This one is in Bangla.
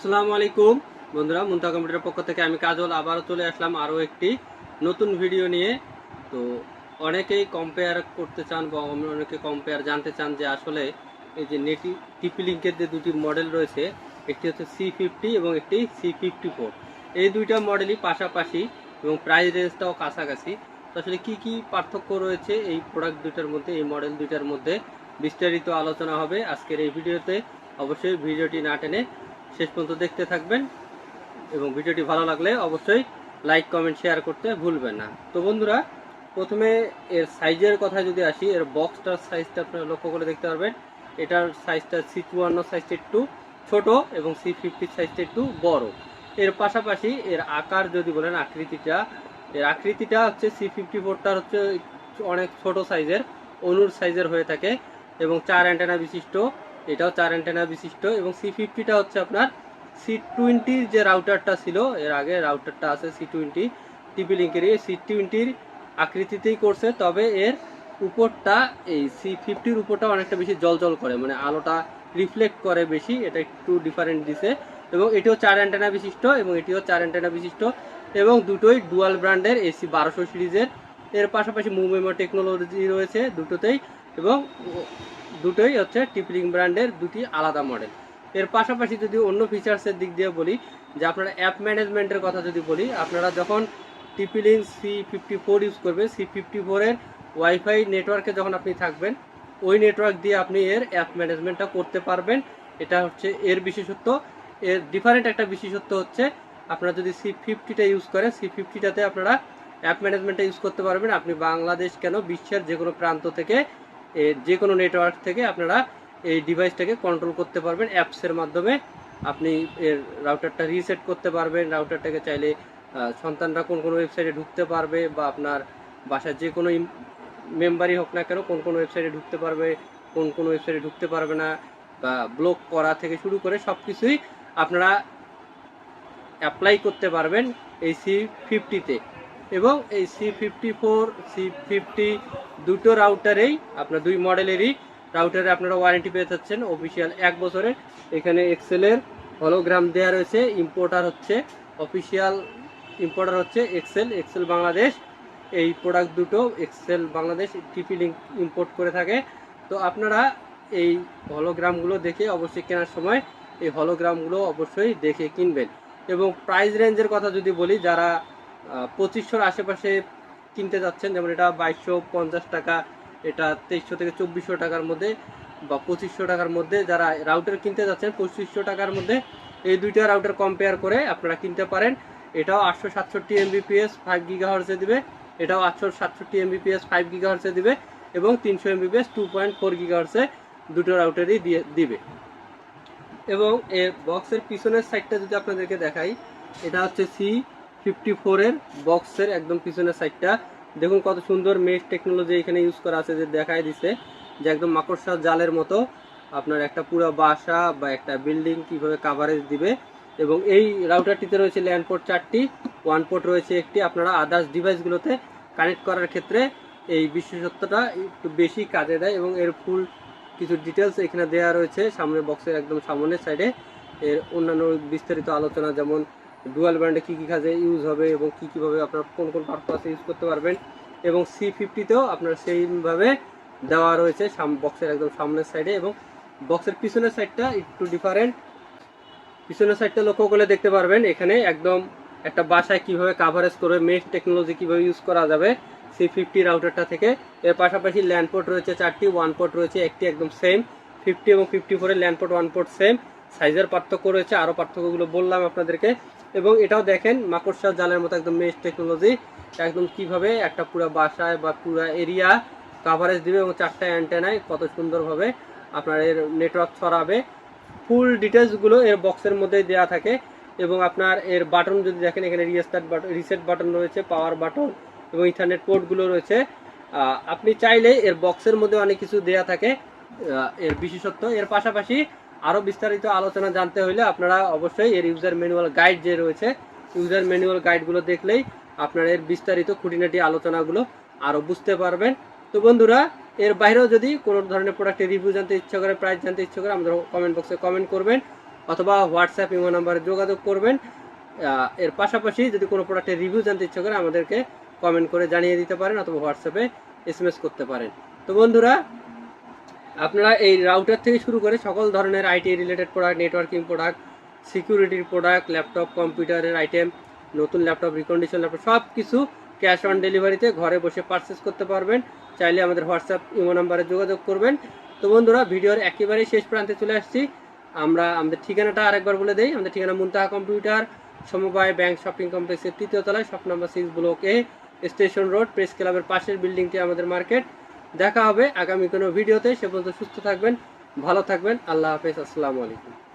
আসসালামু আলাইকুম বন্ধুরা, মুনতা কম্পিউটারের পক্ষ থেকে আমি কাজল আবারও চলে আসলাম আরও একটি নতুন ভিডিও নিয়ে। তো অনেকেই কম্পেয়ার করতে চান বা অনেকে কম্পেয়ার জানতে চান যে আসলে এই যে টিপি লিঙ্কের যে দুটি মডেল রয়েছে, একটি হচ্ছে C50 এবং একটি C54। এই দুইটা মডেলই পাশাপাশি এবং প্রাইস রেঞ্জটাও কাছাকাছি। তো আসলে কি কি পার্থক্য রয়েছে এই প্রোডাক্ট দুইটার মধ্যে, এই মডেল দুইটার মধ্যে বিস্তারিত আলোচনা হবে আজকের এই ভিডিওতে। অবশ্যই ভিডিওটি না টেনে শেষ পর্যন্ত দেখতে থাকবেন এবং ভিডিওটি ভালো লাগলে অবশ্যই লাইক কমেন্ট শেয়ার করতে ভুলবেন না। তো বন্ধুরা, প্রথমে এর সাইজের কথা যদি আসি, এর বক্সটার সাইজটা আপনারা লক্ষ্য করে দেখতে পারবেন। এটার সাইজটা C52 সাইজটা একটু ছোট এবং C50 সাইজটা একটু বড়। এর পাশাপাশি এর আকার যদি বলেন, এর আকৃতিটা হচ্ছে C54টার হচ্ছে অনেক ছোট সাইজের, অনুর সাইজের হয়ে থাকে এবং 4 অ্যান্টেনা বিশিষ্ট। এটাও 4 অ্যান্টেনা বিশিষ্ট এবং C50টা হচ্ছে আপনার C20 যে রাউটারটা ছিল, এর আগে রাউটারটা আছে C20 টিপি লিঙ্কের, C20 আকৃতিতেই করছে, তবে এর উপরটা এই C50-র উপরটা অনেকটা বেশি জলজল করে, মানে আলোটা রিফ্লেক্ট করে বেশি, এটা একটু ডিফারেন্ট দিছে। এবং এটিও 4 অ্যান্টেনা বিশিষ্ট এবং এটিও 4 অ্যান্টেনা বিশিষ্ট এবং দুটোই ডুয়াল ব্র্যান্ডের AC1200 সিরিজের। এর পাশাপাশি মুভমেমো টেকনোলজি রয়েছে দুটোতেই এবং দুটোই হচ্ছে টিপলিং ব্র্যান্ডের দুটি আলাদা মডেল। এর পাশাপাশি যদি অন্য ফিচার্সের দিক দিয়ে বলি, যে আপনারা অ্যাপ ম্যানেজমেন্টের কথা যদি বলি, আপনারা যখন টিপলিং C54 ইউজ করবেন, C54-এর ওয়াইফাই নেটওয়ার্কে যখন আপনি থাকবেন, ওই নেটওয়ার্ক দিয়ে আপনি এর অ্যাপ ম্যানেজমেন্টটা করতে পারবেন। এটা হচ্ছে এর বিশেষত্ব। এর ডিফারেন্ট একটা বিশেষত্ব হচ্ছে, আপনারা যদি C50টা ইউজ করেন, C50টাতে আপনারা অ্যাপ ম্যানেজমেন্টটা ইউজ করতে পারবেন। আপনি বাংলাদেশ কেন, বিশ্বের যে কোনো প্রান্ত থেকে, যে কোনো নেটওয়ার্ক থেকে আপনারা এই ডিভাইসটাকে কন্ট্রোল করতে পারবেন অ্যাপসের মাধ্যমে। আপনি এর রাউটারটা রিসেট করতে পারবেন, রাউটারটাকে চাইলে সন্তানরা কোন কোনো ওয়েবসাইটে ঢুকতে পারবে, বা আপনার বাসার যে কোনো মেম্বারই হোক না কেন কোন কোনো ওয়েবসাইটে ঢুকতে পারবে, কোন কোনো ওয়েবসাইটে ঢুকতে পারবে না, বা ব্লক করা থেকে শুরু করে সব কিছুই আপনারা অ্যাপ্লাই করতে পারবেন এই C50-তে। এবং এই C54 C50 দুটো রাউটারেই আপনার দুই মডেলেরই রাউটারে আপনারা ওয়ারেন্টি পেয়ে যাচ্ছেন অফিসিয়াল 1 বছরের। এখানে এক্সেলের হলোগ্রাম দেওয়া রয়েছে। ইম্পোর্টার হচ্ছে অফিসিয়াল ইম্পোর্টার হচ্ছে এক্সেল বাংলাদেশ। এই প্রোডাক্ট দুটো এক্সেল বাংলাদেশ টিপি লিঙ্ক ইম্পোর্ট করে থাকে। তো আপনারা এই হলোগ্রামগুলো দেখে অবশ্যই কেনার সময় এই হলোগ্রামগুলো অবশ্যই দেখে কিনবেন। এবং প্রাইস রেঞ্জের কথা যদি বলি, যারা 2500-র আশেপাশে কিনতে যাচ্ছেন, যেমন এটা 2250 টাকা, এটা 2300 থেকে 2400 টাকার মধ্যে, বা 2500 টাকার মধ্যে যারা রাউটার কিনতে যাচ্ছেন, 2500 টাকার মধ্যে এই দুইটা রাউটার কম্পেয়ার করে আপনারা কিনতে পারেন। এটাও 867 Mbps 5 GHz দিবে, এটাও 867 Mbps 5 GHz দিবে এবং 300 Mbps 2.4 GHz দুটো রাউটারই দিবে। এবং এর বক্সের পিছনের সাইডটা যদি আপনাদেরকে দেখাই, এটা হচ্ছে C54-এর বক্সের একদম পিছনের সাইডটা। দেখুন কত সুন্দর মেশ টেকনোলজি এখানে ইউজ করা আছে, যে দেখাই দিছে যে একদম মাকড়সার জালের মতো আপনার একটা পুরো বাসা বা একটা বিল্ডিং কিভাবে কাভারেজ দিবে। এবং এই রাউটারটিতে রয়েছে ল্যান্ড পোর্ট 4টি, ওয়ান পোর্ট রয়েছে একটি। আপনারা আদার্স ডিভাইসগুলোতে কানেক্ট করার ক্ষেত্রে এই বিশেষত্বটা একটু বেশি কাজে দেয়। এবং এর ফুল কিছু ডিটেলস এখানে দেওয়া রয়েছে সামনের বক্সের একদম সামনের সাইডে। এর অন্যান্য বিস্তারিত আলোচনা, যেমন ডুয়াল ব্র্যান্ডে কী কী কাজে ইউজ হবে এবং কীভাবে আপনার কোন কোন পারপাসে ইউজ করতে পারবেন। এবং C50-তেও আপনার সেইভাবে দেওয়া রয়েছে বক্সের একদম সামনের সাইডে। এবং বক্সের পিছনের সাইডটা একটু ডিফারেন্ট। পিছনের সাইডটা লক্ষ্য করলে দেখতে পারবেন এখানে একদম একটা বাসায় কিভাবে কাভারেজ করে মেশ টেকনোলজি কিভাবে ইউজ করা যাবে C50 রাউটারটা থেকে। এর পাশাপাশি ল্যান্ড পোর্ট রয়েছে 4টি, ওয়ান পোর্ট রয়েছে একটি, একদম সেম। 50 এবং 54-এর land port one port same. সাইজের পার্থক্য রয়েছে, আরও পার্থক্যগুলো বললাম আপনাদেরকে। এবং এটাও দেখেন মাকড়সার জালের মতো একদম মেশ টেকনোলজি, একদম কিভাবে একটা পুরো বাসায় বা পুরো এরিয়া কাভারেজ দিবে এবং 4টা অ্যান্টেনায় কত সুন্দরভাবে আপনার এর নেটওয়ার্ক ছড়াবে। ফুল ডিটেলসগুলো এর বক্সের মধ্যে দেওয়া থাকে। এবং আপনার এর বাটন যদি দেখেন, এখানে রিসেট বাটন রয়েছে, পাওয়ার বাটন এবং ইথারনেট পোর্টগুলো রয়েছে। আপনি চাইলে এর বক্সের মধ্যে অনেক কিছু দেয়া থাকে এর বিশেষত্ব। এর পাশাপাশি আরও বিস্তারিত আলোচনা জানতে হলে আপনারা অবশ্যই এর ইউজার ম্যানুয়াল গাইড যে রয়েছে, ইউজার ম্যানুয়াল গাইডগুলো দেখলেই আপনারা এর বিস্তারিত খুঁটিনাটি আলোচনাগুলো আরও বুঝতে পারবেন। তো বন্ধুরা, এর বাইরেও যদি কোনো ধরনের প্রোডাক্টের রিভিউ জানতে ইচ্ছা করে, প্রাইস জানতে ইচ্ছা করে, আমাদের কমেন্ট বক্সে কমেন্ট করবেন। অথবা হোয়াটসঅ্যাপ ইমো নাম্বারে যোগাযোগ করবেন। এর পাশাপাশি যদি কোনো প্রোডাক্টের রিভিউ জানতে ইচ্ছে করে আমাদেরকে কমেন্ট করে জানিয়ে দিতে পারেন অথবা হোয়াটসঅ্যাপে SMS করতে পারেন। তো বন্ধুরা, আপনারা এই রাউটার থেকে শুরু করে সকল ধরনের IT related product, networking product, সিকিউরিটির প্রোডাক্ট, ল্যাপটপ, কম্পিউটারের আইটেম, নতুন ল্যাপটপ, রিকন্ডিশন ল্যাপটপ, সব কিছু ক্যাশ অন ডেলিভারিতে ঘরে বসে পারচেস করতে পারবেন। চাইলে আমাদের হোয়াটসঅ্যাপ ইমো নাম্বারে যোগাযোগ করবেন। তো বন্ধুরা, ভিডিওর একেবারেই শেষ প্রান্তে চলে আসছি। আমরা আমাদের ঠিকানাটা আরেকবার বলে দেই। আমাদের ঠিকানা মুনতাহা কম্পিউটার, সমবায় ব্যাংক শপিং কমপ্লেক্সের 3য় তলায়, shop number 6, block A, station road, press ক্লাবের পাশের বিল্ডিংটি আমাদের মার্কেট। দেখা হবে আগামী কোনো ভিডিওতে। সে পর্যন্ত সুস্থ থাকবেন, ভালো থাকবেন। আল্লাহ হাফেজ, আসসালামু আলাইকুম।